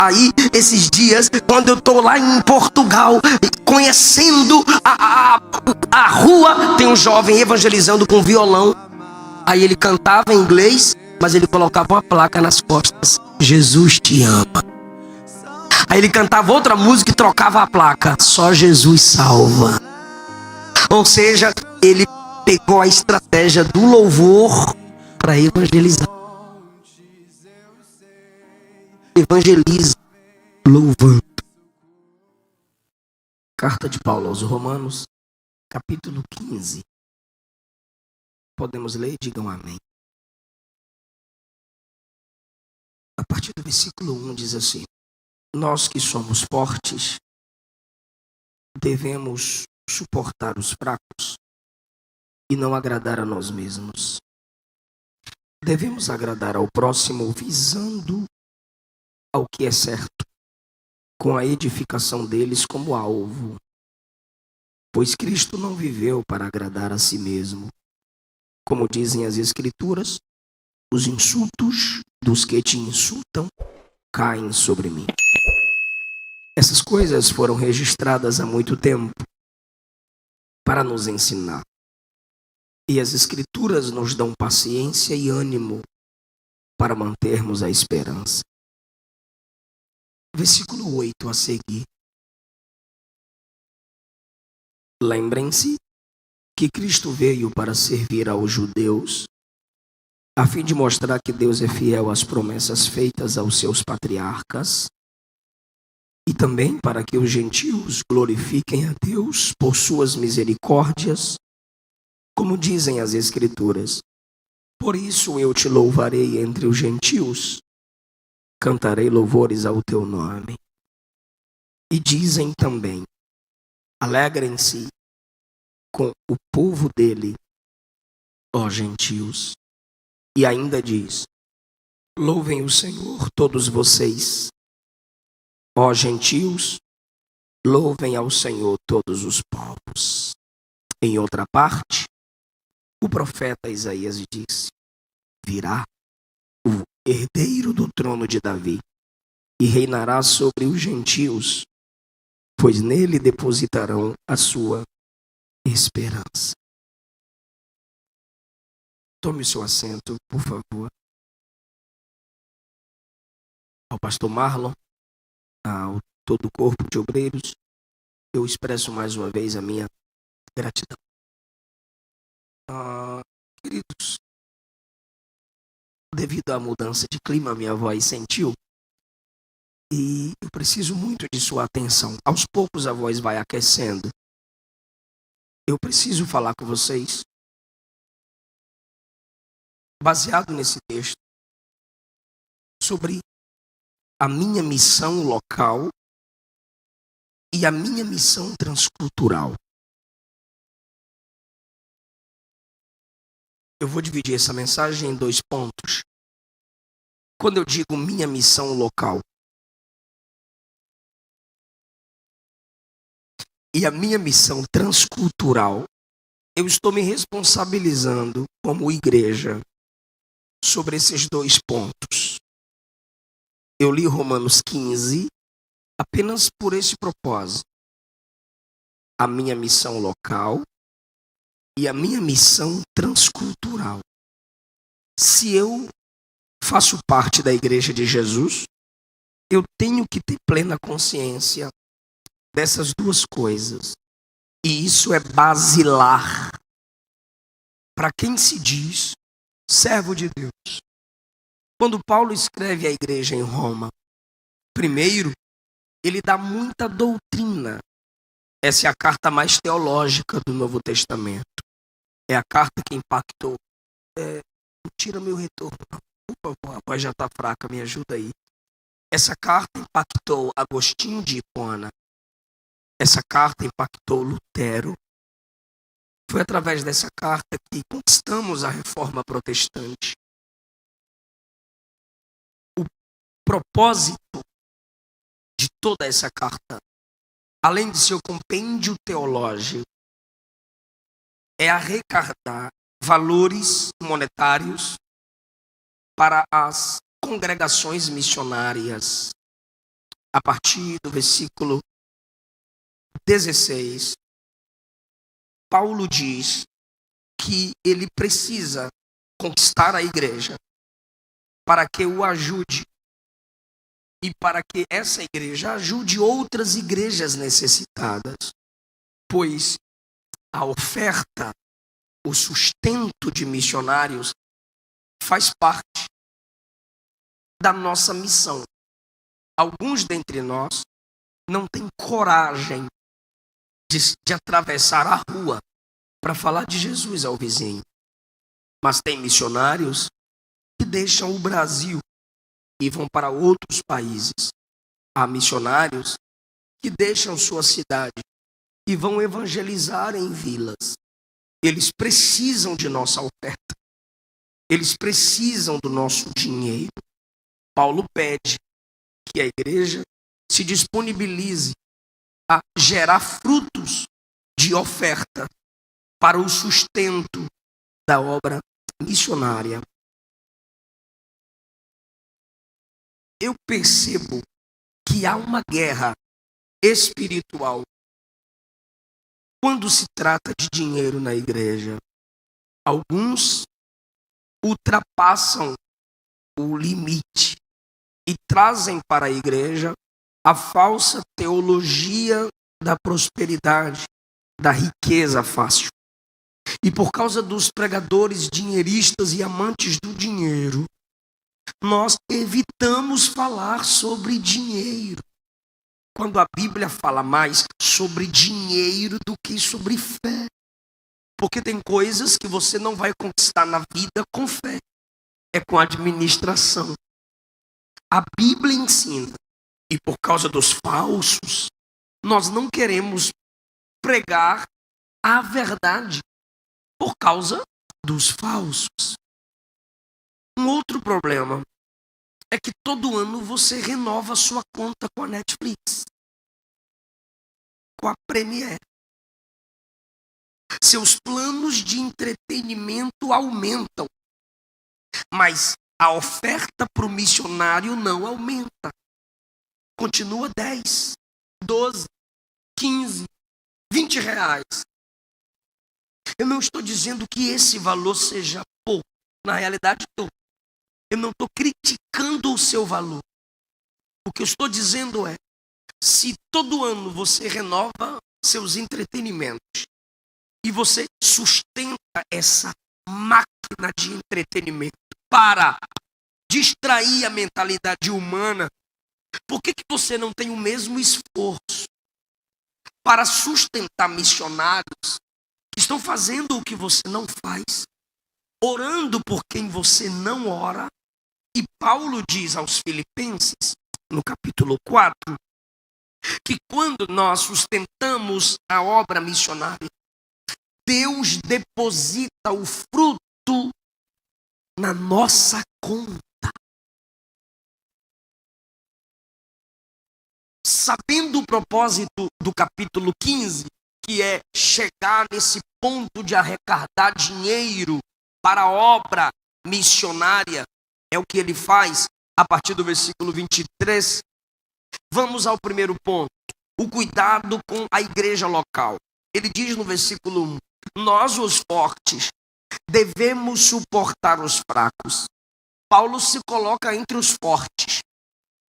Aí, esses dias, quando eu tô lá em Portugal, conhecendo a rua, tem um jovem evangelizando com violão. Aí ele cantava em inglês, mas ele colocava uma placa nas costas: Jesus te ama. Aí ele cantava outra música e trocava a placa: só Jesus salva. Ou seja, ele pegou a estratégia do louvor para evangelizar. Evangeliza louvando. Carta de Paulo aos Romanos, capítulo 15. Podemos ler? Digam amém. A partir do versículo 1 diz assim: nós que somos fortes devemos suportar os fracos e não agradar a nós mesmos. Devemos agradar ao próximo visando ao que é certo, com a edificação deles como alvo. Pois Cristo não viveu para agradar a si mesmo. Como dizem as Escrituras, os insultos dos que te insultam caem sobre mim. Essas coisas foram registradas há muito tempo para nos ensinar. E as Escrituras nos dão paciência e ânimo para mantermos a esperança. Versículo 8 a seguir. Lembrem-se que Cristo veio para servir aos judeus, a fim de mostrar que Deus é fiel às promessas feitas aos seus patriarcas, e também para que os gentios glorifiquem a Deus por suas misericórdias, como dizem as Escrituras. Por isso eu te louvarei entre os gentios, cantarei louvores ao teu nome. E dizem também: alegrem-se com o povo dele, ó gentios. E ainda diz: louvem o Senhor todos vocês, ó gentios, louvem ao Senhor todos os povos. Em outra parte, o profeta Isaías disse: virá o herdeiro do trono de Davi e reinará sobre os gentios, pois nele depositarão a sua esperança. Tome o seu assento, por favor. Ao pastor Marlon, ao todo o corpo de obreiros, eu expresso mais uma vez a minha gratidão. Queridos, devido à mudança de clima, minha voz sentiu, e eu preciso muito de sua atenção. Aos poucos a voz vai aquecendo. Eu preciso falar com vocês, baseado nesse texto, sobre a minha missão local e a minha missão transcultural. Eu vou dividir essa mensagem em 2 pontos. Quando eu digo minha missão local e a minha missão transcultural, eu estou me responsabilizando como igreja sobre esses 2 pontos. Eu li Romanos 15 apenas por esse propósito. A minha missão local e a minha missão transcultural. Se eu faço parte da igreja de Jesus, eu tenho que ter plena consciência dessas 2 coisas. E isso é basilar para quem se diz servo de Deus. Quando Paulo escreve à igreja em Roma, primeiro, ele dá muita doutrina. Essa é a carta mais teológica do Novo Testamento. É a carta que impactou. Não tira meu retorno, não. Por favor, a voz já está fraca, me ajuda aí. Essa carta impactou Agostinho de Hipona. Essa carta impactou Lutero. Foi através dessa carta que conquistamos a reforma protestante. O propósito de toda essa carta, além de seu compêndio teológico, é arrecadar valores monetários para as congregações missionárias a partir do versículo 16, Paulo diz que ele precisa conquistar a igreja para que o ajude e para que essa igreja ajude outras igrejas necessitadas, pois a oferta, o sustento de missionários faz parte da nossa missão. Alguns dentre nós não têm coragem de atravessar a rua para falar de Jesus ao vizinho. Mas tem missionários que deixam o Brasil e vão para outros países. Há missionários que deixam sua cidade e vão evangelizar em vilas. Eles precisam de nossa oferta. Eles precisam do nosso dinheiro. Paulo pede que a igreja se disponibilize a gerar frutos de oferta para o sustento da obra missionária. Eu percebo que há uma guerra espiritual quando se trata de dinheiro na igreja. Alguns ultrapassam o limite e trazem para a igreja a falsa teologia da prosperidade, da riqueza fácil. E por causa dos pregadores dinheiristas e amantes do dinheiro, nós evitamos falar sobre dinheiro, quando a Bíblia fala mais sobre dinheiro do que sobre fé. Porque tem coisas que você não vai conquistar na vida com fé, é com administração. A Bíblia ensina, e por causa dos falsos, nós não queremos pregar a verdade por causa dos falsos. Um outro problema é que todo ano você renova a sua conta com a Netflix, com a Premiere. Seus planos de entretenimento aumentam, mas a oferta para o missionário não aumenta. Continua 10, 12, 15, 20 reais. Eu não estou dizendo que esse valor seja pouco. Na realidade, eu não estou criticando o seu valor. O que eu estou dizendo é, se todo ano você renova seus entretenimentos e você sustenta essa máquina de entretenimento para distrair a mentalidade humana, por que você não tem o mesmo esforço para sustentar missionários que estão fazendo o que você não faz, orando por quem você não ora? E Paulo diz aos Filipenses, no capítulo 4, que quando nós sustentamos a obra missionária, Deus deposita o fruto na nossa conta. Sabendo o propósito do capítulo 15, que é chegar nesse ponto de arrecadar dinheiro para a obra missionária, é o que ele faz a partir do versículo 23. Vamos ao primeiro ponto, o cuidado com a igreja local. Ele diz no versículo 1, nós os fortes devemos suportar os fracos. Paulo se coloca entre os fortes.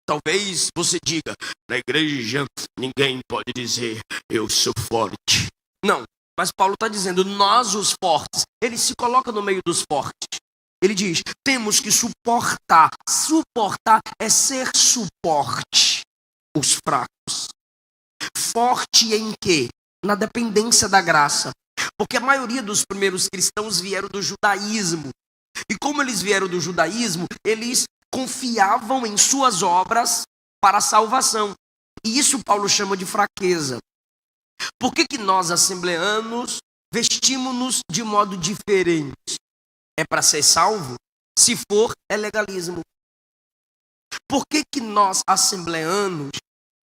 Talvez você diga, na igreja ninguém pode dizer eu sou forte. Não, mas Paulo está dizendo nós os fortes. Ele se coloca no meio dos fortes. Ele diz, temos que suportar. Suportar é ser suporte. Os fracos. Forte em quê? Na dependência da graça. Porque a maioria dos primeiros cristãos vieram do judaísmo. E como eles vieram do judaísmo, eles confiavam em suas obras para a salvação. E isso Paulo chama de fraqueza. Por que nós, assembleanos, vestimos-nos de modo diferente? É para ser salvo? Se for, é legalismo. Por que nós, assembleanos,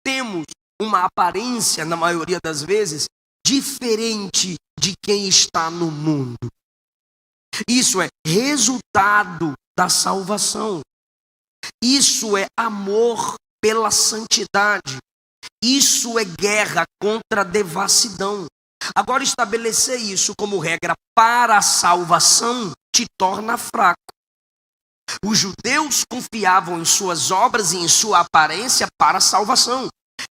temos uma aparência, na maioria das vezes, diferente de quem está no mundo? Isso é resultado da salvação. Isso é amor pela santidade. Isso é guerra contra a devassidão. Agora, estabelecer isso como regra para a salvação te torna fraco. Os judeus confiavam em suas obras e em sua aparência para a salvação.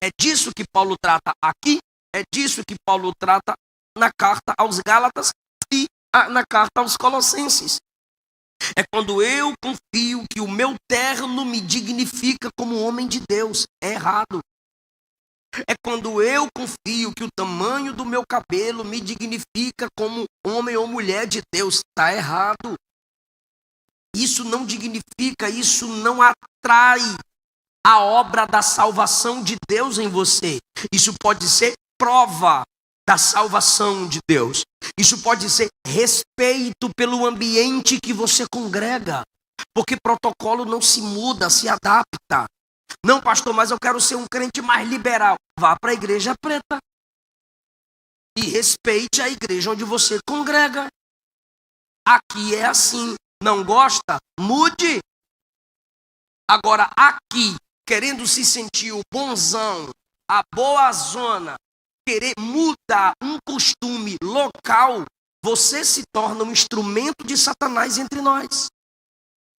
É disso que Paulo trata aqui, é disso que Paulo trata na carta aos Gálatas e na carta aos Colossenses. É quando eu confio que o meu terno me dignifica como homem de Deus. É errado. É quando eu confio que o tamanho do meu cabelo me dignifica como homem ou mulher de Deus. Está errado. Isso não dignifica, isso não atrai a obra da salvação de Deus em você. Isso pode ser prova da salvação de Deus. Isso pode ser respeito pelo ambiente que você congrega. Porque protocolo não se muda, se adapta. Não, pastor, mas eu quero ser um crente mais liberal. Vá para a igreja preta. E respeite a igreja onde você congrega. Aqui é assim. Não gosta? Mude. Agora, aqui, querendo se sentir o bonzão, a boa zona, querer mudar um costume local, você se torna um instrumento de Satanás entre nós.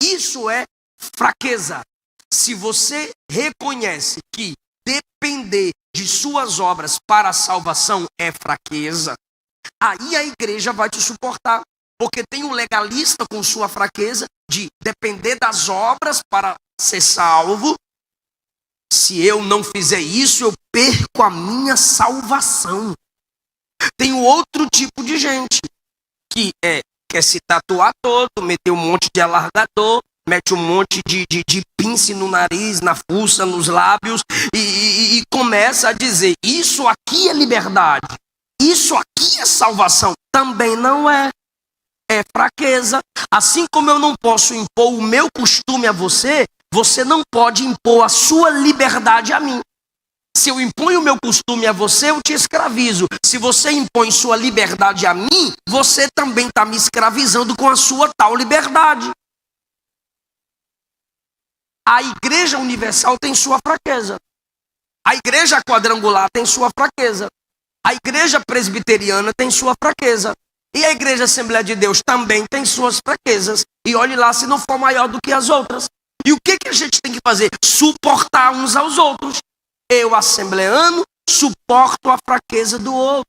Isso é fraqueza. Se você reconhece que depender de suas obras para a salvação é fraqueza, aí a igreja vai te suportar. Porque tem um legalista com sua fraqueza de depender das obras para ser salvo. Se eu não fizer isso, eu perco a minha salvação. Tem outro tipo de gente que quer se tatuar todo, meter um monte de alargador, mete um monte de pince no nariz, na fuça, nos lábios e começa a dizer, isso aqui é liberdade, isso aqui é salvação. Também não é. É fraqueza. Assim como eu não posso impor o meu costume a você, você não pode impor a sua liberdade a mim. Se eu imponho o meu costume a você, eu te escravizo. Se você impõe sua liberdade a mim, você também está me escravizando com a sua tal liberdade. A igreja universal tem sua fraqueza. A igreja quadrangular tem sua fraqueza. A igreja presbiteriana tem sua fraqueza. E a igreja Assembleia de Deus também tem suas fraquezas. E olhe lá se não for maior do que as outras. E o que a gente tem que fazer? Suportar uns aos outros. Eu, assembleano, suporto a fraqueza do outro.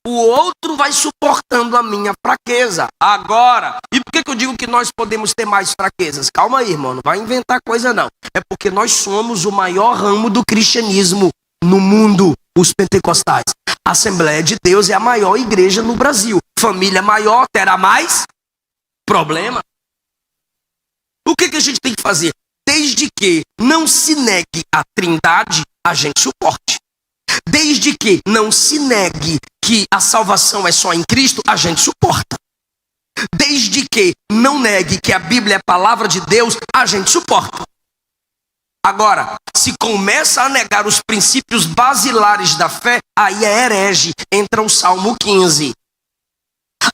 O outro vai suportando a minha fraqueza. Agora, e por que eu digo que nós podemos ter mais fraquezas? Calma aí, irmão, não vai inventar coisa não. É porque nós somos o maior ramo do cristianismo no mundo, os pentecostais. A Assembleia de Deus é a maior igreja no Brasil. Família maior terá mais problema. O que a gente tem que fazer? Desde que não se negue a trindade, a gente suporte. Desde que não se negue que a salvação é só em Cristo, a gente suporta. Desde que não negue que a Bíblia é palavra de Deus, a gente suporta. Agora, se começa a negar os princípios basilares da fé, aí é herege. Entra o Salmo 15.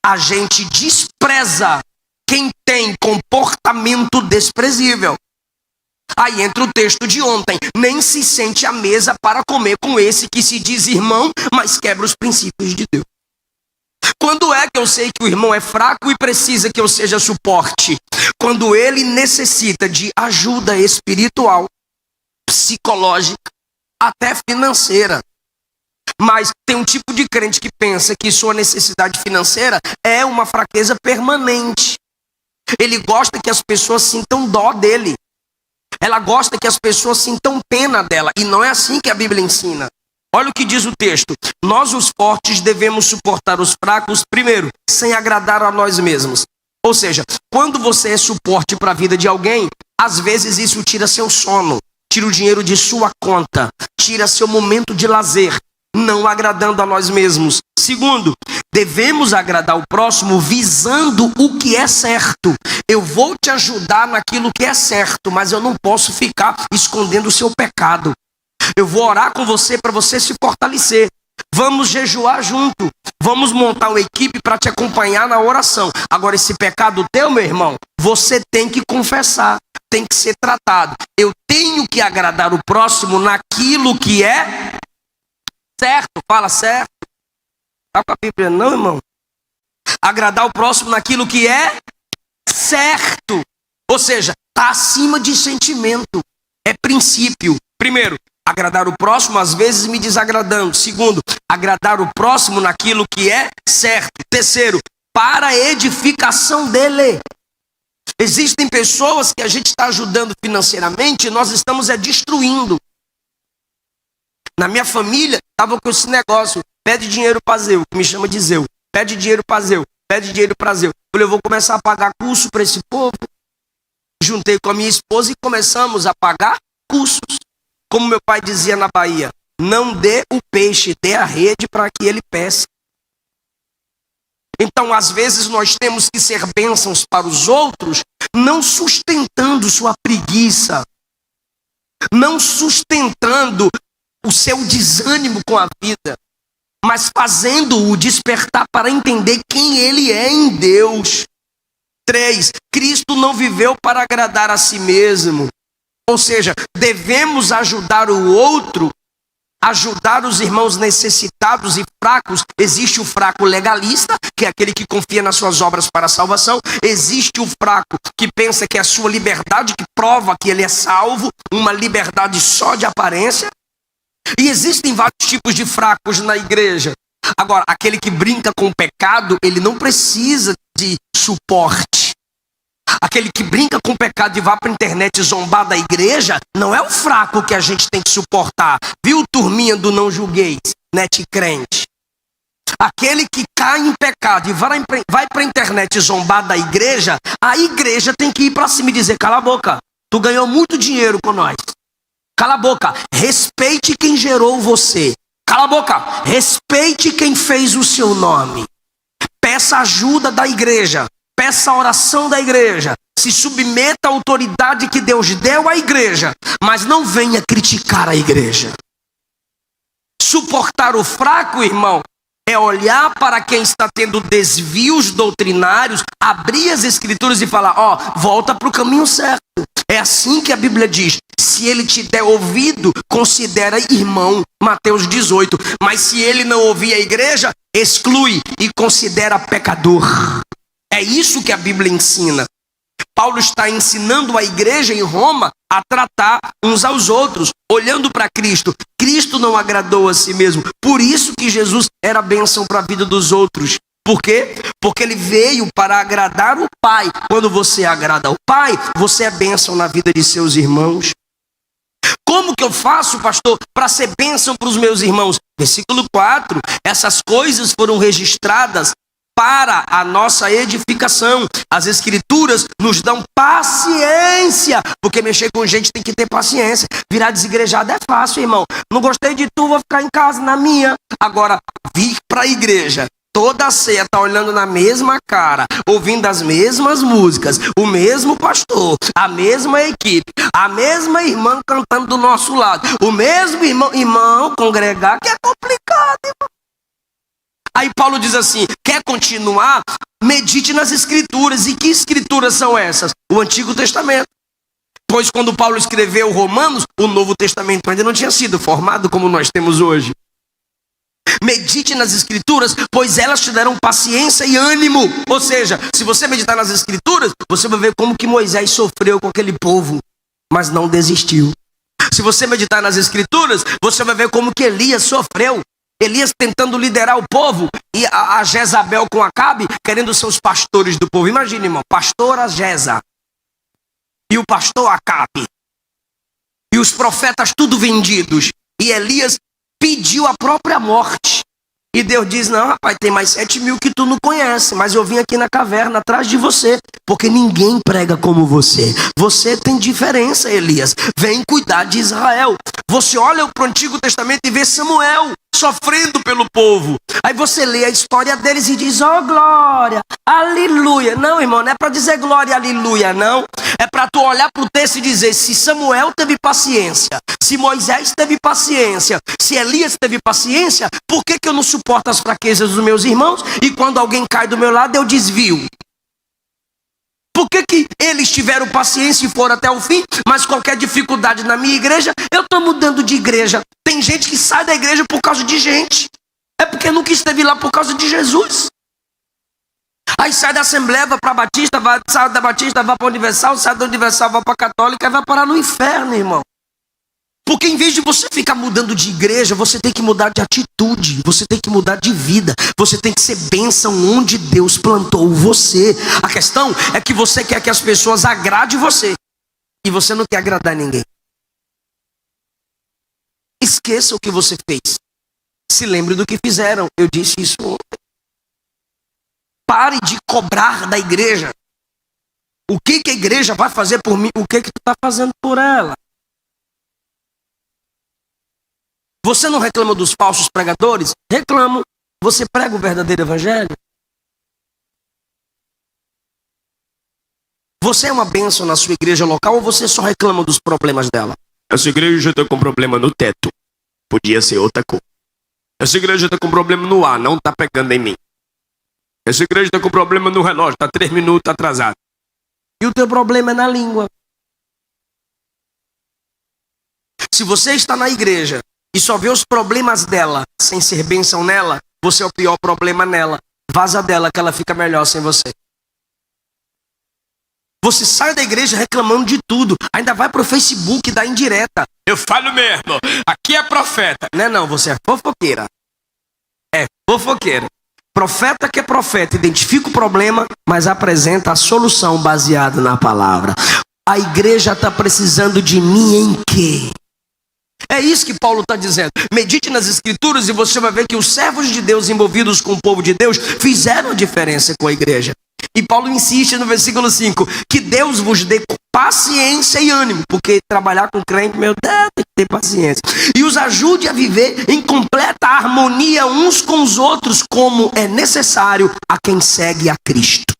A gente despreza quem tem comportamento desprezível. Aí entra o texto de ontem. Nem se sente à mesa para comer com esse que se diz irmão, mas quebra os princípios de Deus. Quando é que eu sei que o irmão é fraco e precisa que eu seja suporte? Quando ele necessita de ajuda espiritual, psicológica, até financeira. Mas tem um tipo de crente que pensa que sua necessidade financeira é uma fraqueza permanente. Ele gosta que as pessoas sintam dó dele. Ela gosta que as pessoas sintam pena dela. E não é assim que a Bíblia ensina. Olha o que diz o texto. Nós, os fortes, devemos suportar os fracos, primeiro, sem agradar a nós mesmos. Ou seja, quando você é suporte para a vida de alguém, às vezes isso tira seu sono, tira o dinheiro de sua conta, tira seu momento de lazer, não agradando a nós mesmos. Segundo, devemos agradar o próximo visando o que é certo. Eu vou te ajudar naquilo que é certo, mas eu não posso ficar escondendo o seu pecado. Eu vou orar com você para você se fortalecer. Vamos jejuar junto. Vamos montar uma equipe para te acompanhar na oração. Agora, esse pecado teu, meu irmão, você tem que confessar. tem que ser tratado. Eu tenho que agradar o próximo naquilo que é certo. Fala certo. Tá com a Bíblia não, irmão? Agradar o próximo naquilo que é certo. Ou seja, está acima de sentimento. É princípio. Primeiro, agradar o próximo, às vezes me desagradando. Segundo, agradar o próximo naquilo que é certo. Terceiro, para a edificação dele. Existem pessoas que a gente está ajudando financeiramente e nós estamos destruindo. Na minha família, estava com esse negócio. Pede dinheiro para Zeu, que me chama de Zeu. Pede dinheiro para Zeu. Pede dinheiro para Zeu. Eu vou começar a pagar curso para esse povo. Juntei com a minha esposa e começamos a pagar cursos. Como meu pai dizia na Bahia, não dê o peixe, dê a rede para que ele pesque. Então, às vezes, nós temos que ser bênçãos para os outros, não sustentando sua preguiça, não sustentando o seu desânimo com a vida, mas fazendo-o despertar para entender quem ele é em Deus. 3. Cristo não viveu para agradar a si mesmo. Ou seja, devemos ajudar o outro, ajudar os irmãos necessitados e fracos. Existe o fraco legalista, que é aquele que confia nas suas obras para a salvação. Existe o fraco que pensa que é a sua liberdade, que prova que ele é salvo, uma liberdade só de aparência. E existem vários tipos de fracos na igreja. Agora, aquele que brinca com o pecado, ele não precisa de suporte. Aquele que brinca com o pecado e vai para a internet zombar da igreja, não é o fraco que a gente tem que suportar. Viu, turminha do não julgueis, net crente? Aquele que cai em pecado e vai para a internet zombar da igreja, a igreja tem que ir para cima e dizer, cala a boca, tu ganhou muito dinheiro com nós. Cala a boca, respeite quem gerou você. Cala a boca, respeite quem fez o seu nome. Peça ajuda da igreja. Peça a oração da igreja, se submeta à autoridade que Deus deu à igreja, mas não venha criticar a igreja. Suportar o fraco, irmão, é olhar para quem está tendo desvios doutrinários, abrir as escrituras e falar, volta para o caminho certo. É assim que a Bíblia diz, se ele te der ouvido, considera irmão, Mateus 18, mas se ele não ouvir a igreja, exclui e considera pecador. É isso que a Bíblia ensina. Paulo está ensinando a igreja em Roma a tratar uns aos outros, olhando para Cristo. Cristo não agradou a si mesmo. Por isso que Jesus era bênção para a vida dos outros. Por quê? Porque ele veio para agradar o Pai. Quando você agrada ao Pai, você é bênção na vida de seus irmãos. Como que eu faço, pastor, para ser bênção para os meus irmãos? Versículo 4. Essas coisas foram registradas para a nossa edificação. As escrituras nos dão paciência, porque mexer com gente tem que ter paciência. Virar desigrejado é fácil, irmão. Não gostei de tu, vou ficar em casa na minha. Agora, vir para a igreja, toda a ceia tá olhando na mesma cara, ouvindo as mesmas músicas, o mesmo pastor, a mesma equipe, a mesma irmã cantando do nosso lado, o mesmo irmão congregar, que é complicado, irmão. Aí Paulo diz assim, quer continuar? Medite nas escrituras. E que escrituras são essas? O Antigo Testamento. Pois quando Paulo escreveu Romanos, o Novo Testamento ainda não tinha sido formado como nós temos hoje. Medite nas escrituras, pois elas te deram paciência e ânimo. Ou seja, se você meditar nas escrituras, você vai ver como que Moisés sofreu com aquele povo, mas não desistiu. Se você meditar nas escrituras, você vai ver como que Elias sofreu. Elias tentando liderar o povo e a Jezabel com Acabe querendo ser os pastores do povo. Imagina, irmão, pastora Jeza e o pastor Acabe e os profetas tudo vendidos. E Elias pediu a própria morte. E Deus diz, não, rapaz, tem mais 7.000 que tu não conhece, mas eu vim aqui na caverna atrás de você, porque ninguém prega como você. Você tem diferença, Elias. Vem cuidar de Israel. Você olha para o Antigo Testamento e vê Samuel sofrendo pelo povo. Aí você lê a história deles e diz, glória, aleluia. Não, irmão, não é para dizer glória, aleluia, não. É para tu olhar para o texto e dizer, se Samuel teve paciência, se Moisés teve paciência, se Elias teve paciência, por que eu não suporto as fraquezas dos meus irmãos? E quando alguém cai do meu lado, eu desvio. Por que eles tiveram paciência e foram até o fim, mas qualquer dificuldade na minha igreja, eu estou mudando de igreja? Tem gente que sai da igreja por causa de gente. É porque nunca esteve lá por causa de Jesus. Aí sai da Assembleia, vai para a Batista, sai da Batista, vai para a Universal, sai da Universal, vai para a Católica e vai parar no inferno, irmão. Porque em vez de você ficar mudando de igreja, você tem que mudar de atitude, você tem que mudar de vida, você tem que ser bênção onde Deus plantou você. A questão é que você quer que as pessoas agradem você e você não quer agradar ninguém. Esqueça o que você fez. Se lembre do que fizeram. Eu disse isso ontem. Pare de cobrar da igreja. O que a igreja vai fazer por mim? O que tu está fazendo por ela? Você não reclama dos falsos pregadores? Reclamo. Você prega o verdadeiro evangelho? Você é uma bênção na sua igreja local ou você só reclama dos problemas dela? Essa igreja está com problema no teto. Podia ser outra cor. Essa igreja está com problema no ar, não está pegando em mim. Essa igreja está com problema no relógio, está 3 minutos atrasado. E o teu problema é na língua. Se você está na igreja e só vê os problemas dela sem ser bênção nela, você é o pior problema nela. Vaza dela que ela fica melhor sem você. Você sai da igreja reclamando de tudo. Ainda vai pro Facebook dar indireta. Eu falo mesmo, aqui é profeta. Não, você é fofoqueira. É fofoqueira. Profeta que é profeta, identifica o problema, mas apresenta a solução baseada na palavra. A igreja está precisando de mim em quê? É isso que Paulo está dizendo. Medite nas escrituras e você vai ver que os servos de Deus envolvidos com o povo de Deus fizeram a diferença com a igreja. E Paulo insiste no versículo 5, que Deus vos dê paciência e ânimo, porque trabalhar com crente, meu Deus, tem que ter paciência. E os ajude a viver em completa harmonia uns com os outros, como é necessário a quem segue a Cristo.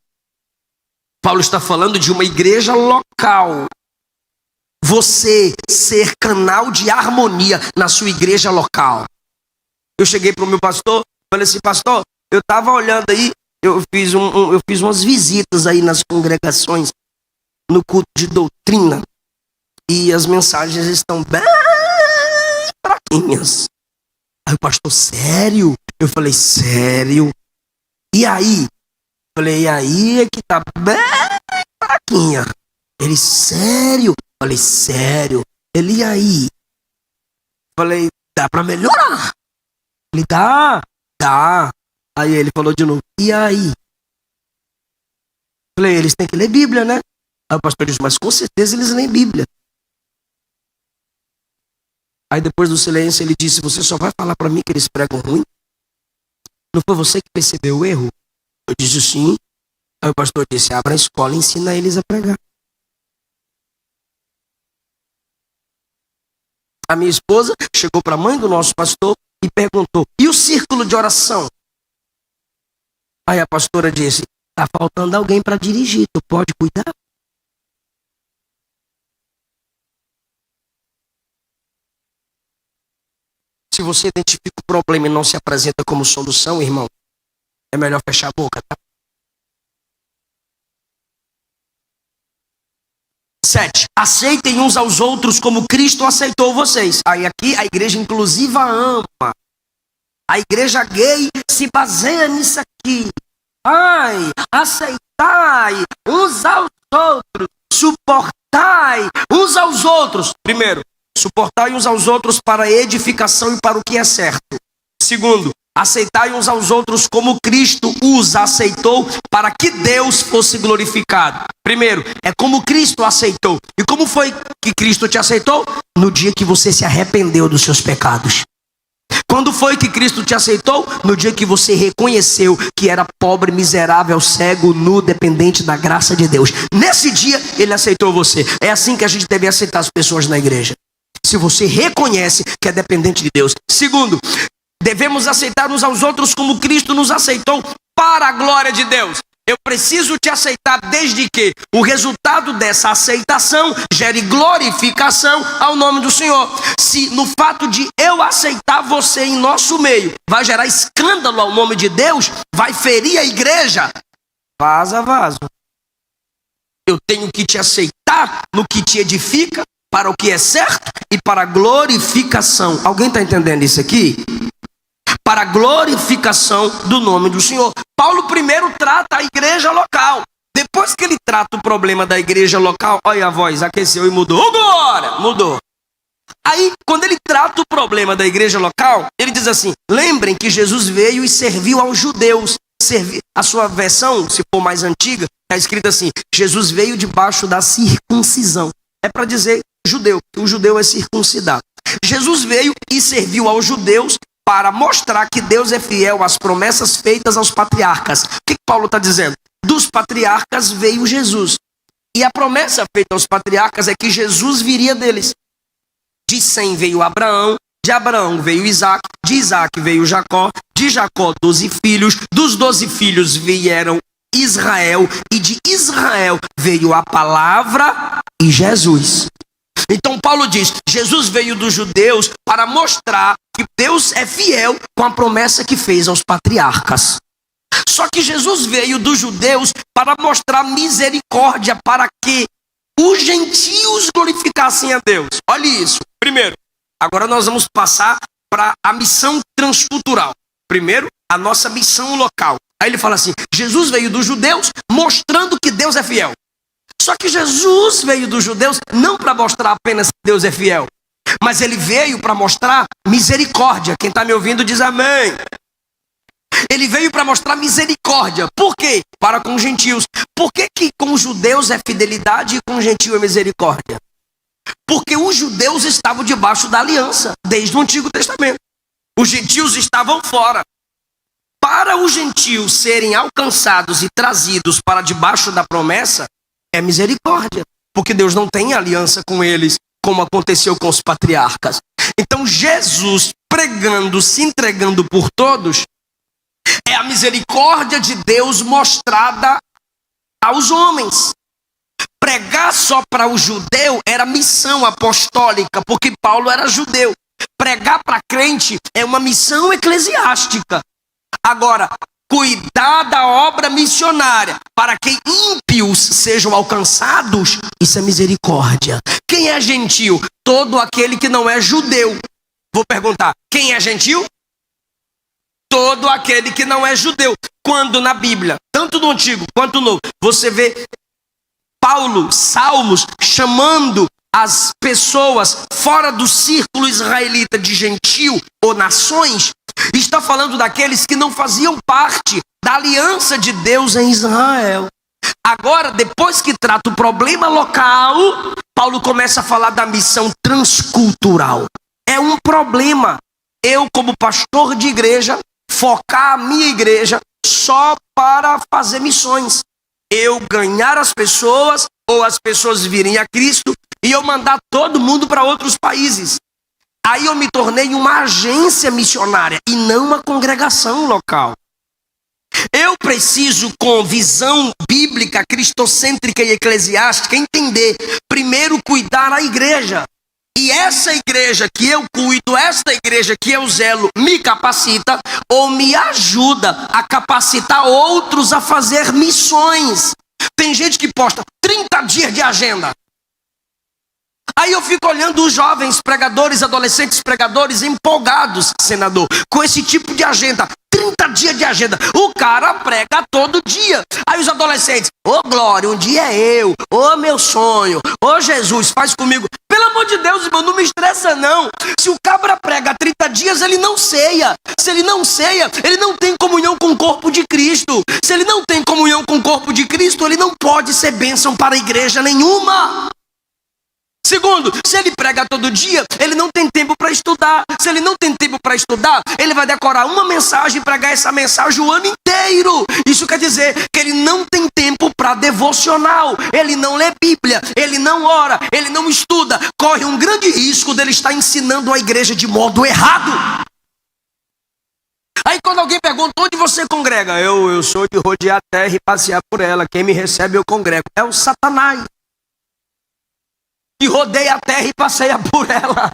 Paulo está falando de uma igreja local. Você ser canal de harmonia na sua igreja local. Eu cheguei para o meu pastor, falei assim, pastor, eu estava olhando aí, eu fiz umas visitas aí nas congregações, no culto de doutrina, e as mensagens estão bem fraquinhas. Aí o pastor, sério? Eu falei, sério? E aí? Falei, e aí é que tá bem fraquinha. Ele, sério? Falei, sério? Ele, e aí? Falei, dá pra melhorar? Ele, dá. Aí ele falou de novo, e aí? Falei, eles têm que ler Bíblia, né? Aí o pastor disse, mas com certeza eles leem Bíblia. Aí depois do silêncio ele disse, você só vai falar para mim que eles pregam ruim? Não foi você que percebeu o erro? Eu disse, sim. Aí o pastor disse, abra a escola e ensina eles a pregar. A minha esposa chegou para a mãe do nosso pastor e perguntou, e o círculo de oração? Aí a pastora disse, está faltando alguém para dirigir, tu pode cuidar? Se você identifica o problema e não se apresenta como solução, irmão, é melhor fechar a boca, tá? 7. Aceitem uns aos outros como Cristo aceitou vocês. Aí aqui a igreja inclusiva ama. A igreja gay se baseia nisso aqui. Aceitai uns aos outros. Suportai uns aos outros. Primeiro, suportai uns aos outros para a edificação e para o que é certo. Segundo, aceitai uns aos outros como Cristo os aceitou para que Deus fosse glorificado. Primeiro, é como Cristo aceitou. E como foi que Cristo te aceitou? No dia que você se arrependeu dos seus pecados. Quando foi que Cristo te aceitou? No dia que você reconheceu que era pobre, miserável, cego, nu, dependente da graça de Deus. Nesse dia, Ele aceitou você. É assim que a gente deve aceitar as pessoas na igreja. Se você reconhece que é dependente de Deus. Segundo, devemos aceitar uns aos outros como Cristo nos aceitou para a glória de Deus. Eu preciso te aceitar desde que o resultado dessa aceitação gere glorificação ao nome do Senhor. Se no fato de eu aceitar você em nosso meio vai gerar escândalo ao nome de Deus, vai ferir a igreja, vaza. Eu tenho que te aceitar no que te edifica, para o que é certo e para a glorificação. Alguém está entendendo isso aqui? Para a glorificação do nome do Senhor. Paulo primeiro trata a igreja local. Depois que ele trata o problema da igreja local, olha a voz, aqueceu e mudou. Agora! Mudou. Aí, quando ele trata o problema da igreja local, ele diz assim: lembrem que Jesus veio e serviu aos judeus. A sua versão, se for mais antiga, está escrita assim: Jesus veio debaixo da circuncisão. É para dizer judeu, que o judeu é circuncidado. Jesus veio e serviu aos judeus para mostrar que Deus é fiel às promessas feitas aos patriarcas. O que Paulo está dizendo? Dos patriarcas veio Jesus. E a promessa feita aos patriarcas é que Jesus viria deles. De Sem veio Abraão, de Abraão veio Isaac, de Isaac veio Jacó, de Jacó 12 filhos, dos 12 filhos vieram Israel, e de Israel veio a palavra e Jesus. Então Paulo diz, Jesus veio dos judeus para mostrar que Deus é fiel com a promessa que fez aos patriarcas. Só que Jesus veio dos judeus para mostrar misericórdia para que os gentios glorificassem a Deus. Olha isso. Primeiro, agora nós vamos passar para a missão transcultural. Primeiro, a nossa missão local. Aí ele fala assim, Jesus veio dos judeus mostrando que Deus é fiel. Só que Jesus veio dos judeus não para mostrar apenas que Deus é fiel, mas ele veio para mostrar misericórdia. Quem está me ouvindo diz amém. Ele veio para mostrar misericórdia. Por quê? Para com os gentios. Por que com os judeus é fidelidade e com os gentios é misericórdia? Porque os judeus estavam debaixo da aliança, desde o Antigo Testamento. Os gentios estavam fora. Para os gentios serem alcançados e trazidos para debaixo da promessa, é misericórdia. Porque Deus não tem aliança com eles, como aconteceu com os patriarcas. Então Jesus pregando, se entregando por todos, é a misericórdia de Deus mostrada aos homens. Pregar só para o judeu era missão apostólica, porque Paulo era judeu. Pregar para crente é uma missão eclesiástica. Agora, cuidar da obra missionária para que ímpios sejam alcançados, isso é misericórdia. Quem é gentil? Todo aquele que não é judeu. Vou perguntar, quem é gentil? Todo aquele que não é judeu. Quando na Bíblia, tanto no Antigo quanto no Novo, você vê Paulo, Salmos, chamando as pessoas fora do círculo israelita de gentil ou nações, está falando daqueles que não faziam parte da aliança de Deus em Israel. Agora, depois que trata o problema local, Paulo começa a falar da missão transcultural. É um problema eu, como pastor de igreja, focar a minha igreja só para fazer missões. Eu ganhar as pessoas, ou as pessoas virem a Cristo, e eu mandar todo mundo para outros países. Aí eu me tornei uma agência missionária, e não uma congregação local. Eu preciso, com visão bíblica, cristocêntrica e eclesiástica, entender, primeiro cuidar da igreja. E essa igreja que eu cuido, esta igreja que eu zelo, me capacita ou me ajuda a capacitar outros a fazer missões. Tem gente que posta 30 dias de agenda. Aí eu fico olhando os jovens pregadores, adolescentes pregadores empolgados, senador, com esse tipo de agenda. 30 dias de agenda. O cara prega todo dia. Aí os adolescentes, ô glória, um dia é eu. Ô meu sonho. Ô Jesus, faz comigo. Pelo amor de Deus, irmão, não me estressa não. Se o cabra prega 30 dias, ele não ceia. Se ele não ceia, ele não tem comunhão com o corpo de Cristo. Se ele não tem comunhão com o corpo de Cristo, ele não pode ser bênção para a igreja nenhuma. Segundo, se ele prega todo dia, ele não tem tempo para estudar. Se ele não tem tempo para estudar, ele vai decorar uma mensagem e pregar essa mensagem o ano inteiro. Isso quer dizer que ele não tem tempo para devocional. Ele não lê Bíblia, ele não ora, ele não estuda. Corre um grande risco dele estar ensinando a igreja de modo errado. Aí quando alguém pergunta, onde você congrega? Eu sou de rodear a terra e passear por ela. Quem me recebe eu congrego. É o Satanás. E rodeia a terra e passeia por ela.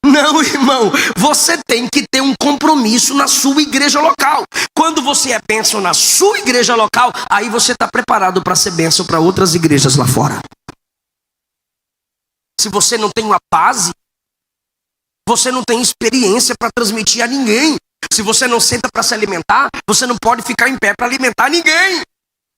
Não, irmão, você tem que ter um compromisso na sua igreja local. Quando você é bênção na sua igreja local, aí você está preparado para ser bênção para outras igrejas lá fora. Se você não tem uma base, você não tem experiência para transmitir a ninguém. Se você não senta para se alimentar, você não pode ficar em pé para alimentar ninguém.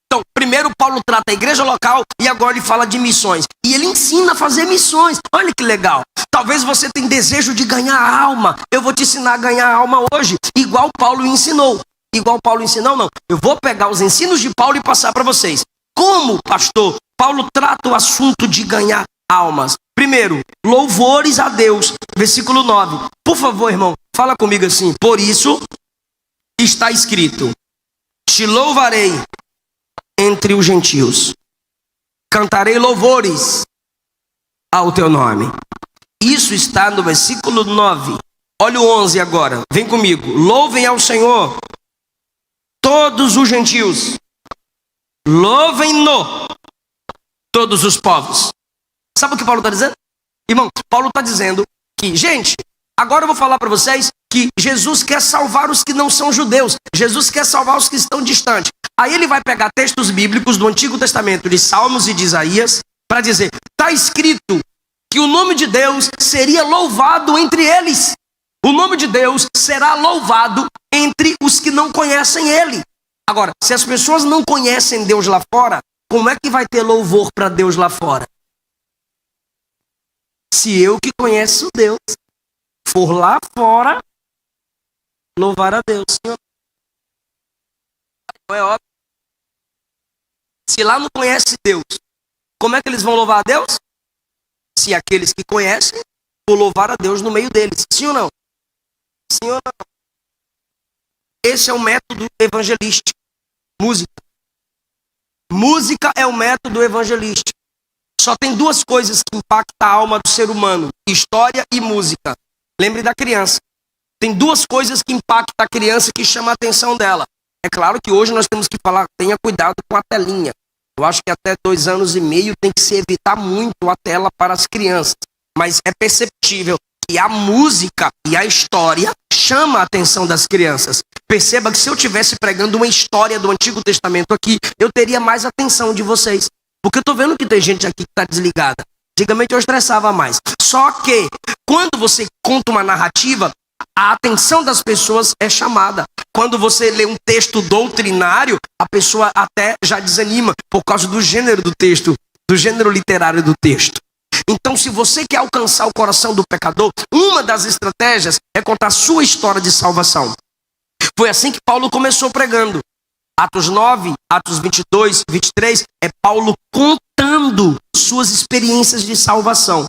Então, primeiro Paulo trata a igreja local e agora ele fala de missões. E ele ensina a fazer missões. Olha que legal. Talvez você tenha desejo de ganhar alma. Eu vou te ensinar a ganhar alma hoje, igual Paulo ensinou. Igual Paulo ensinou, não. Eu vou pegar os ensinos de Paulo e passar para vocês. Como, pastor, Paulo trata o assunto de ganhar almas? Primeiro, louvores a Deus. Versículo 9. Por favor, irmão, fala comigo assim. Por isso está escrito: te louvarei entre os gentios, cantarei louvores ao teu nome. Isso está no versículo 9. Olha o 11 agora, vem comigo. Louvem ao Senhor todos os gentios, louvem-no todos os povos. Sabe o que Paulo está dizendo? Irmão, Paulo está dizendo que, gente, agora eu vou falar para vocês que Jesus quer salvar os que não são judeus. Jesus quer salvar os que estão distantes. Aí ele vai pegar textos bíblicos do Antigo Testamento, de Salmos e de Isaías, para dizer, está escrito que o nome de Deus seria louvado entre eles. O nome de Deus será louvado entre os que não conhecem Ele. Agora, se as pessoas não conhecem Deus lá fora, como é que vai ter louvor para Deus lá fora? Se eu que conheço Deus for lá fora louvar a Deus, Senhor. Não é óbvio. Se lá não conhece Deus, como é que eles vão louvar a Deus? Se aqueles que conhecem for louvar a Deus no meio deles. Sim ou não? Sim ou não? Esse é o método evangelístico. Música. Música é o método evangelístico. Só tem duas coisas que impactam a alma do ser humano: história e música. Lembre da criança. Tem duas coisas que impactam a criança, que chamam a atenção dela. É claro que hoje nós temos que falar, tenha cuidado com a telinha. Eu acho que até 2 anos e meio tem que se evitar muito a tela para as crianças. Mas é perceptível que a música e a história chamam a atenção das crianças. Perceba que se eu estivesse pregando uma história do Antigo Testamento aqui, eu teria mais atenção de vocês. Porque eu estou vendo que tem gente aqui que está desligada. Antigamente eu estressava mais. Só que quando você conta uma narrativa, a atenção das pessoas é chamada. Quando você lê um texto doutrinário, a pessoa até já desanima por causa do gênero do texto, do gênero literário do texto. Então, se você quer alcançar o coração do pecador, uma das estratégias é contar a sua história de salvação. Foi assim que Paulo começou pregando. Atos 9, Atos 22, 23, é Paulo contando suas experiências de salvação.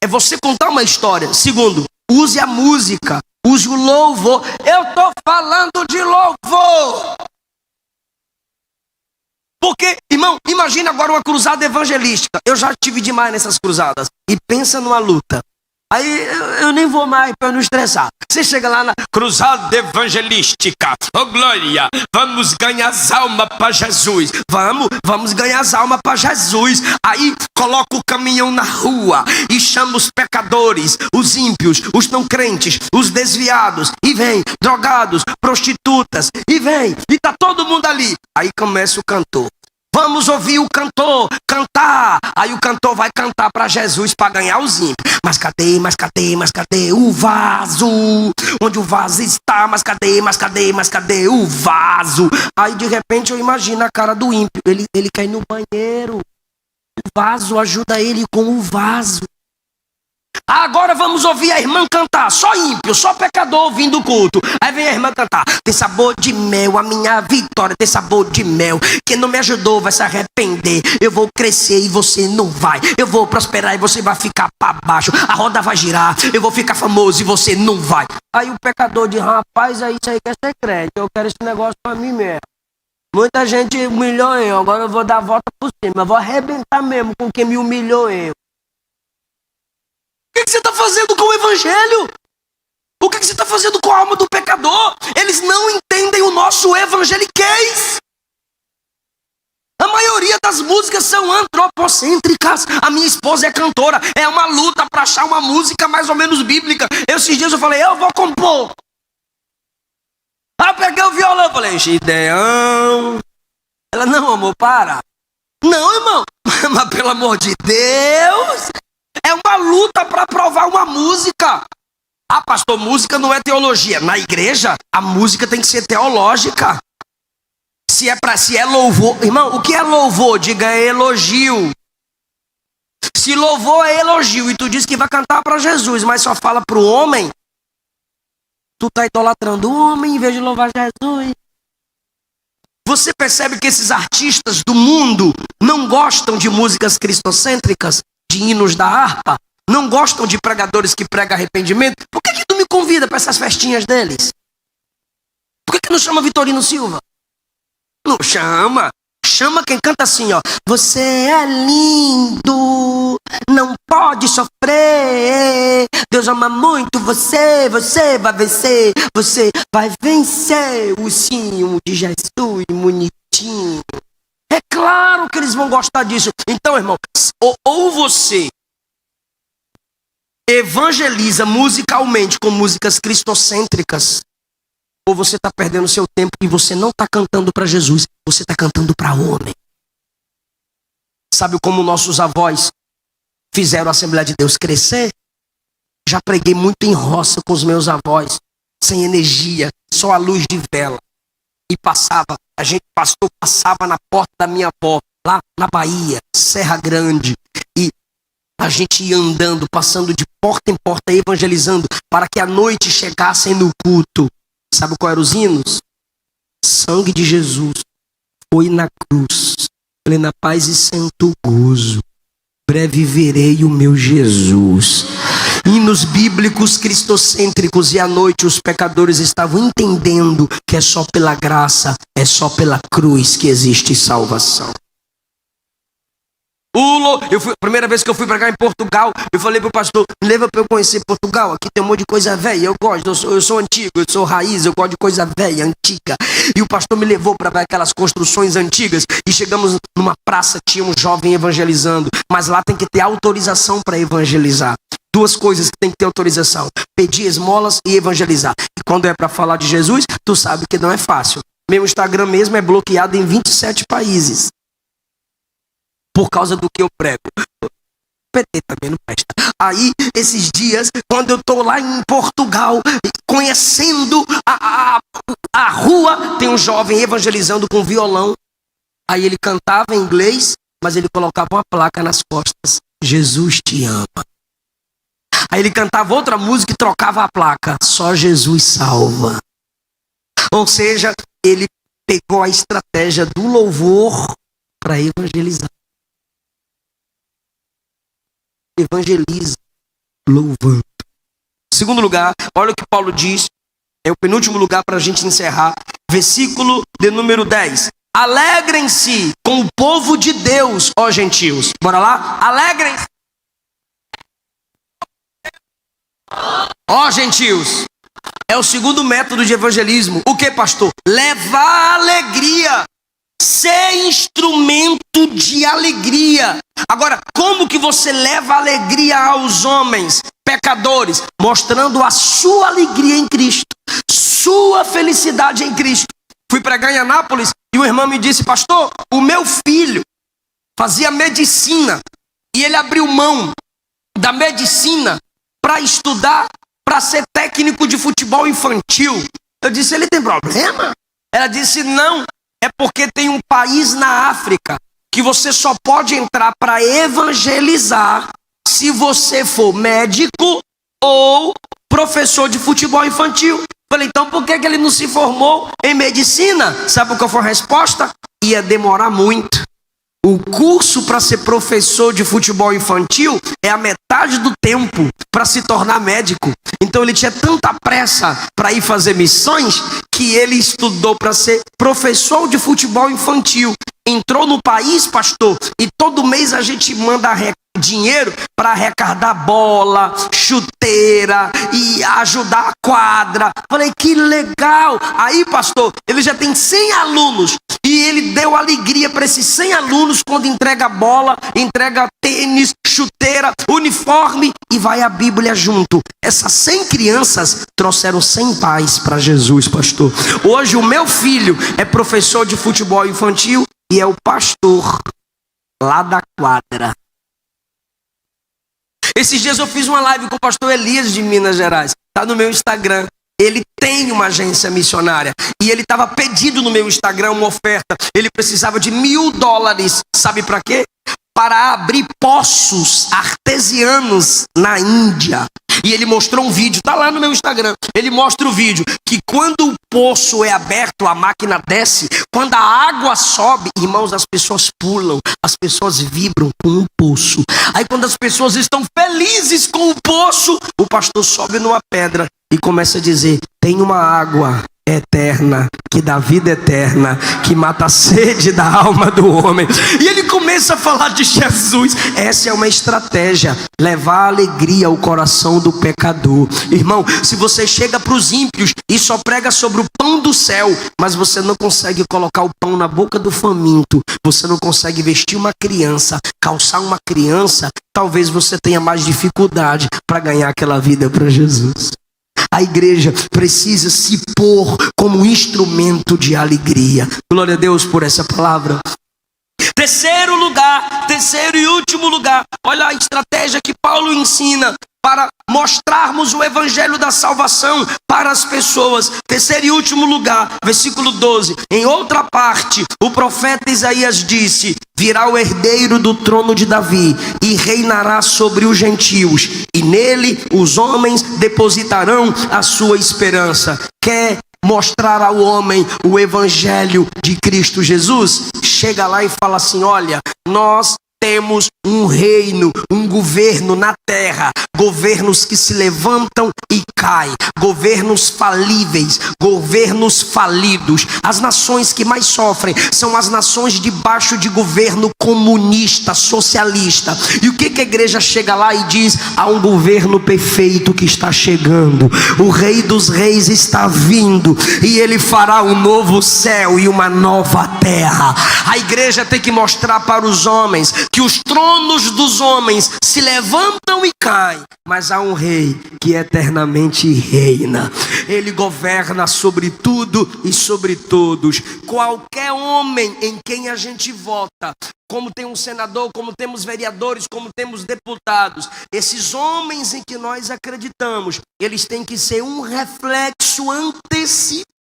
É você contar uma história. Segundo, use a música, use o louvor. Eu estou falando de louvor. Porque, irmão, imagina agora uma cruzada evangelística. Eu já tive demais nessas cruzadas. E pensa numa luta. Aí eu nem vou mais para não estressar. Você chega lá na cruzada evangelística. Oh glória, vamos ganhar as almas para Jesus. Vamos ganhar as almas para Jesus. Aí coloca o caminhão na rua e chama os pecadores, os ímpios, os não crentes, os desviados. E vem, drogados, prostitutas. E vem, e tá todo mundo ali. Aí começa o cantor. Vamos ouvir o cantor cantar. Aí o cantor vai cantar para Jesus para ganhar os ímpios. Mas cadê o vaso? Onde o vaso está? Mas cadê o vaso? Aí de repente eu imagino a cara do ímpio. Ele quer ir no banheiro. O vaso ajuda ele com o vaso. Agora vamos ouvir a irmã cantar. Só ímpio, só pecador ouvindo o culto. Aí vem a irmã cantar. Tem sabor de mel, a minha vitória tem sabor de mel. Quem não me ajudou vai se arrepender. Eu vou crescer e você não vai. Eu vou prosperar e você vai ficar para baixo. A roda vai girar, eu vou ficar famoso e você não vai. Aí o pecador diz, rapaz, isso aí quer ser crente. Eu quero esse negócio para mim mesmo. Muita gente humilhou eu, agora eu vou dar a volta por cima. Eu vou arrebentar mesmo com quem me humilhou eu. O que você está fazendo com o evangelho? O que você está fazendo com a alma do pecador? Eles não entendem o nosso evangeliquez. A maioria das músicas são antropocêntricas. A minha esposa é cantora, é uma luta para achar uma música mais ou menos bíblica. Esses dias eu falei, eu vou compor. Aí eu peguei o violão, falei, Gideão. Ela, não, amor, para. Não, irmão, mas pelo amor de Deus, é uma luta para provar uma música. Ah, pastor, música não é teologia. Na igreja, a música tem que ser teológica. Se é louvor, irmão, o que é louvor? Diga, é elogio. Se louvor é elogio e tu diz que vai cantar para Jesus, mas só fala para o homem, tu está idolatrando o homem em vez de louvar Jesus. Você percebe que esses artistas do mundo não gostam de músicas cristocêntricas, de hinos da harpa, não gostam de pregadores que pregam arrependimento? Por que tu me convida para essas festinhas deles? Por que não chama Vitorino Silva? Não chama. Chama quem canta assim, ó. Você é lindo, não pode sofrer. Deus ama muito você, você vai vencer. Você vai vencer, o ursinho de Jesus, bonitinho. É claro que eles vão gostar disso. Então, irmão, ou você evangeliza musicalmente com músicas cristocêntricas, ou você está perdendo seu tempo e você não está cantando para Jesus, você está cantando para homem. Sabe como nossos avós fizeram a Assembleia de Deus crescer? Já preguei muito em roça com os meus avós, sem energia, só a luz de vela. E pastor passava na porta da minha avó, lá na Bahia, Serra Grande, e a gente ia andando, passando de porta em porta, evangelizando, para que à noite chegassem no culto. Sabe qual eram os hinos? Sangue de Jesus foi na cruz, plena paz e santo gozo, breve verei o meu Jesus. Hinos bíblicos cristocêntricos, e à noite os pecadores estavam entendendo que é só pela graça, é só pela cruz que existe salvação. A primeira vez que eu fui pregar em Portugal, eu falei pro pastor, me leva para eu conhecer Portugal, aqui tem um monte de coisa velha, eu gosto, eu sou antigo, eu sou raiz, eu gosto de coisa velha, antiga. E o pastor me levou para ver aquelas construções antigas, e chegamos numa praça, tinha um jovem evangelizando, mas lá tem que ter autorização para evangelizar. Duas coisas que tem que ter autorização: pedir esmolas e evangelizar. E quando é para falar de Jesus, tu sabe que não é fácil. Meu Instagram mesmo é bloqueado em 27 países. Por causa do que eu prego. PT também não presta. Aí, esses dias, quando eu estou lá em Portugal, conhecendo a rua, tem um jovem evangelizando com violão. Aí ele cantava em inglês, mas ele colocava uma placa nas costas: Jesus te ama. Aí ele cantava outra música e trocava a placa: só Jesus salva. Ou seja, ele pegou a estratégia do louvor para evangelizar. Evangeliza louvando. Segundo lugar, olha o que Paulo diz, é o penúltimo lugar para a gente encerrar, versículo de número 10. Alegrem-se com o povo de Deus, ó gentios. Bora lá? Alegrem-se, ó gentios. É o segundo método de evangelismo. O que, pastor? Levar alegria. Ser instrumento de alegria. Agora, como que você leva alegria aos homens pecadores? Mostrando a sua alegria em Cristo, sua felicidade em Cristo. Fui pregar em Anápolis e o irmão me disse: pastor, o meu filho fazia medicina e ele abriu mão da medicina para estudar, para ser técnico de futebol infantil. Eu disse: ele tem problema? Ela disse: não. É porque tem um país na África que você só pode entrar para evangelizar se você for médico ou professor de futebol infantil. Falei, então por que ele não se formou em medicina? Sabe qual foi a resposta? Ia demorar muito. O curso para ser professor de futebol infantil é a metade do tempo para se tornar médico. Então ele tinha tanta pressa para ir fazer missões que ele estudou para ser professor de futebol infantil. Entrou no país, pastor, e todo mês a gente manda dinheiro para arrecadar bola, chuteira e ajudar a quadra. Falei, que legal. Aí, pastor, ele já tem 100 alunos e ele deu alegria para esses 100 alunos quando entrega bola, entrega tênis, chuteira, uniforme e vai a Bíblia junto. Essas 100 crianças trouxeram 100 pais para Jesus, pastor. Hoje o meu filho é professor de futebol infantil e é o pastor lá da quadra. Esses dias eu fiz uma live com o pastor Elias de Minas Gerais. Está no meu Instagram. Ele tem uma agência missionária. E ele estava pedindo no meu Instagram uma oferta. Ele precisava de $1.000. Sabe para quê? Para abrir poços artesianos na Índia. E ele mostrou um vídeo, tá lá no meu Instagram. Ele mostra o vídeo que quando o poço é aberto, a máquina desce. Quando a água sobe, irmãos, as pessoas pulam, as pessoas vibram com o poço. Aí quando as pessoas estão felizes com o poço, o pastor sobe numa pedra e começa a dizer: tem uma água eterna, que dá vida eterna, que mata a sede da alma do homem. E ele começa a falar de Jesus. Essa é uma estratégia, levar alegria ao coração do pecador. Irmão, se você chega para os ímpios e só prega sobre o pão do céu, mas você não consegue colocar o pão na boca do faminto, você não consegue vestir uma criança, calçar uma criança, talvez você tenha mais dificuldade para ganhar aquela vida para Jesus. A igreja precisa se pôr como instrumento de alegria. Glória a Deus por essa palavra. Terceiro e último lugar. Olha a estratégia que Paulo ensina para mostrarmos o evangelho da salvação para as pessoas. Terceiro e último lugar, versículo 12. Em outra parte, o profeta Isaías disse: virá o herdeiro do trono de Davi e reinará sobre os gentios, e nele os homens depositarão a sua esperança. Quer mostrar ao homem o evangelho de Cristo Jesus? Chega lá e fala assim: olha, nós temos um reino, um governo na terra, governos que se levantam e caem, governos falíveis, governos falidos. As nações que mais sofrem são as nações debaixo de governo comunista, socialista. E o que a igreja chega lá e diz? Há um governo perfeito que está chegando, o Rei dos Reis está vindo e ele fará um novo céu e uma nova terra. A igreja tem que mostrar para os homens que os tronos dos homens se levantam e caem, mas há um rei que eternamente reina. Ele governa sobre tudo e sobre todos. Qualquer homem em quem a gente vota, como tem um senador, como temos vereadores, como temos deputados, esses homens em que nós acreditamos, eles têm que ser um reflexo antecipado.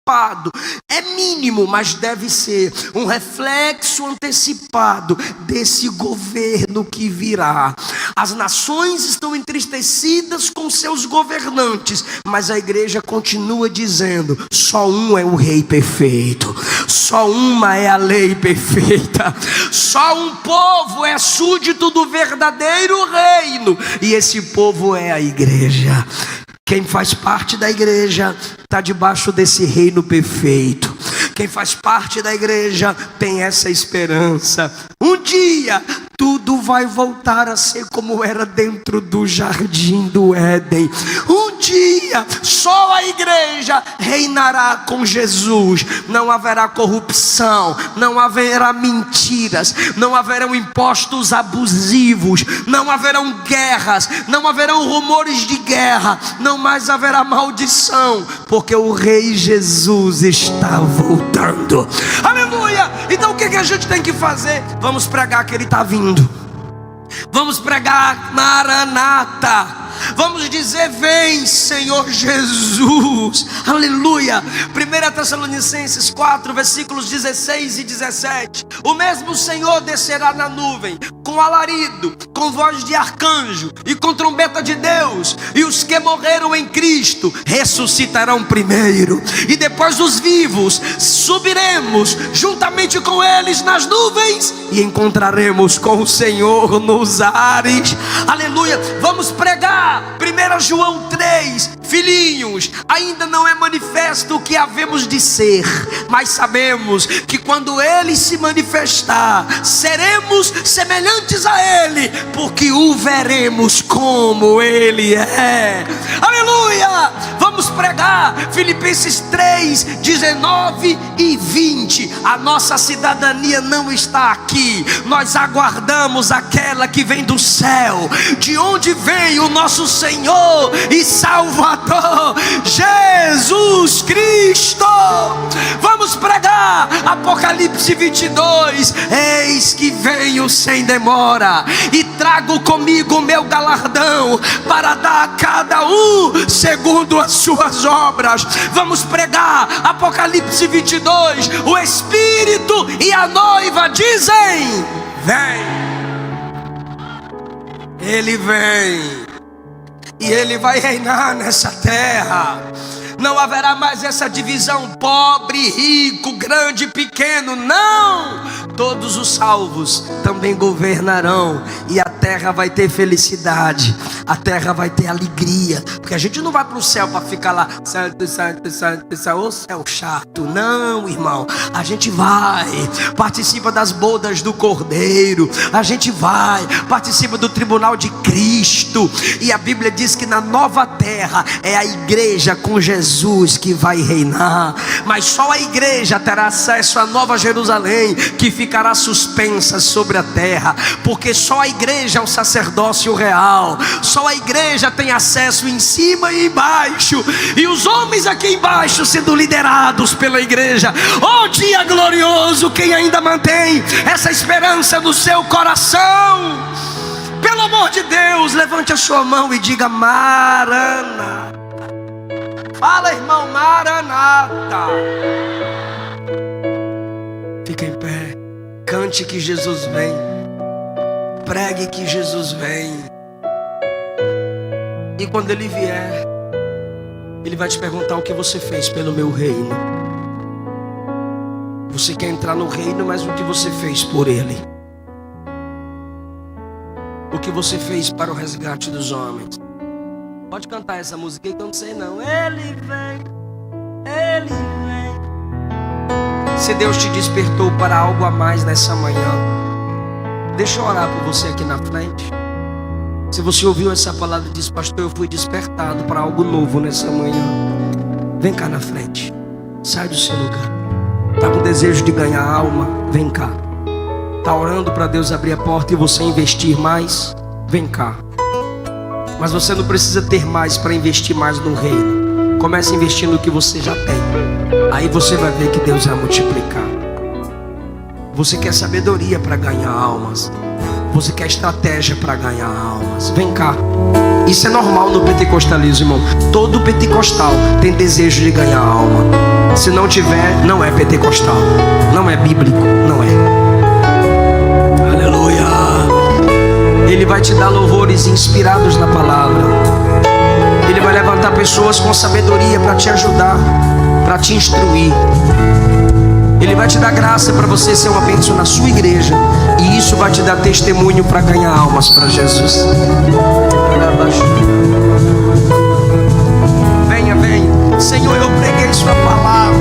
É mínimo, mas deve ser um reflexo antecipado desse governo que virá. As nações estão entristecidas com seus governantes, mas a igreja continua dizendo: só um é o rei perfeito, só uma é a lei perfeita, só um povo é súdito do verdadeiro reino, e esse povo é a igreja. Quem faz parte da igreja está debaixo desse reino perfeito. Quem faz parte da igreja tem essa esperança. Um dia tudo vai voltar a ser como era dentro do jardim do Éden. Um dia só a igreja reinará com Jesus. Não haverá corrupção, não haverá mentiras, não haverão impostos abusivos, não haverão guerras, não haverão rumores de guerra, não mais haverá maldição, porque o Rei Jesus está voltando. Aleluia! Então o que a gente tem que fazer? Vamos pregar que ele está vindo. Vamos pregar Maranata. Vamos dizer: vem, Senhor Jesus. Aleluia. 1 Tessalonicenses 4, versículos 16 e 17. O mesmo Senhor descerá na nuvem, com alarido, com voz de arcanjo e com trombeta de Deus, e os que morreram em Cristo ressuscitarão primeiro, e depois os vivos subiremos juntamente com eles nas nuvens e encontraremos com o Senhor nos ares. Aleluia. Vamos pregar 1 João 3, Filhinhos, ainda não é manifesto o que havemos de ser, mas sabemos que quando Ele se manifestar, seremos semelhantes a Ele, porque o veremos como Ele é. Aleluia! Vamos pregar Filipenses 3, 19 e 20. A nossa cidadania não está aqui. Nós aguardamos aquela que vem do céu, de onde vem o nosso Senhor e Salvador, Jesus Cristo. Vamos pregar Apocalipse 22. Eis que venho sem demora, e trago comigo o meu galardão, para dar a cada um segundo as suas obras. Vamos pregar Apocalipse 22. O Espírito e a noiva dizem: vem. Ele vem, e Ele vai reinar nessa terra. Não haverá mais essa divisão pobre, rico, grande, pequeno. Não! Todos os salvos também governarão, e a terra vai ter felicidade, a terra vai ter alegria, porque a gente não vai para o céu para ficar lá santo, santo, santo, santo, ô céu chato. Não, irmão, a gente vai, participa das bodas do Cordeiro, a gente vai, participa do tribunal de Cristo. E a Bíblia diz que na nova terra é a igreja com Jesus que vai reinar, mas só a igreja terá acesso à Nova Jerusalém, que ficará suspensa sobre a terra, porque só a igreja é o sacerdócio real, só a igreja tem acesso em cima e embaixo, e os homens aqui embaixo sendo liderados pela igreja. Oh dia glorioso, quem ainda mantém essa esperança no seu coração, pelo amor de Deus, levante a sua mão e diga Maranata. Fala, irmão, Maranata. Fica em pé. Cante que Jesus vem. Pregue que Jesus vem. E quando Ele vier, Ele vai te perguntar o que você fez pelo meu reino. Você quer entrar no reino, mas o que você fez por Ele? O que você fez para o resgate dos homens? Pode cantar essa música aí que eu não sei não. Ele vem, Ele vem. Se Deus te despertou para algo a mais nessa manhã, deixa eu orar por você aqui na frente. Se você ouviu essa palavra e diz: pastor, eu fui despertado para algo novo nessa manhã, vem cá na frente. Sai do seu lugar. Está com desejo de ganhar alma? Vem cá. Está orando para Deus abrir a porta e você investir mais? Vem cá. Mas você não precisa ter mais para investir mais no reino. Comece a investir no que você já tem. Aí você vai ver que Deus vai multiplicar. Você quer sabedoria para ganhar almas? Você quer estratégia para ganhar almas? Vem cá. Isso é normal no pentecostalismo, irmão. Todo pentecostal tem desejo de ganhar alma. Se não tiver, não é pentecostal. Não é bíblico, não é. Aleluia. Ele vai te dar louvores inspirados na palavra. Ele vai levantar pessoas com sabedoria para te ajudar, para te instruir. Ele vai te dar graça para você ser uma bênção na sua igreja, e isso vai te dar testemunho para ganhar almas para Jesus. Venha, venha. Senhor, eu preguei sua palavra.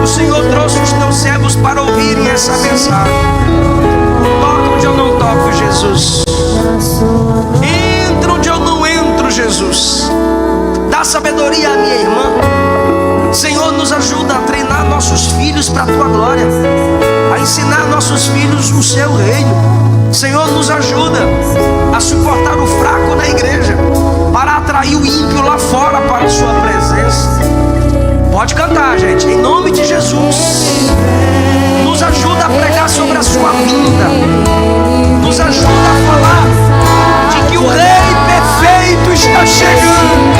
O Senhor trouxe os teus servos para ouvirem essa mensagem. Toca onde eu não toco, Jesus. Entra onde eu não entro, Jesus. Dá sabedoria à minha irmã. Senhor, nos ajuda a treinar nossos filhos para a tua glória, a ensinar nossos filhos o seu reino. Senhor, nos ajuda a suportar o fraco na igreja, para atrair o ímpio lá fora para a sua presença. Pode cantar, gente, em nome de Jesus. Nos ajuda a pregar sobre a sua vinda. Nos ajuda a falar de que o Rei perfeito está chegando.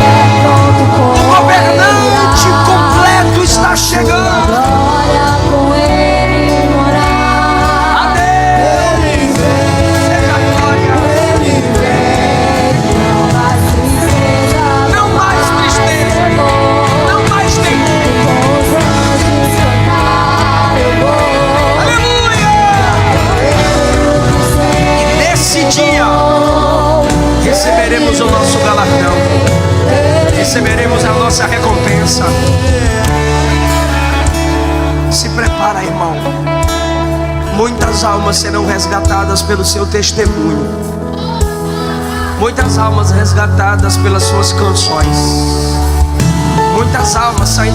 O governante completo está chegando. Glória com Ele morar. Adeus. Ele vem, Seja glória. Ele vem. Não mais tristeza, Não mais tristeza. Não mais temor. com os anjos cantar eu vou. Aleluia. E nesse dia receberemos o nosso galardão. receberemos a nossa recompensa. Se prepara, irmão. Muitas almas serão resgatadas pelo seu testemunho. Muitas almas resgatadas pelas suas canções. Muitas almas saindo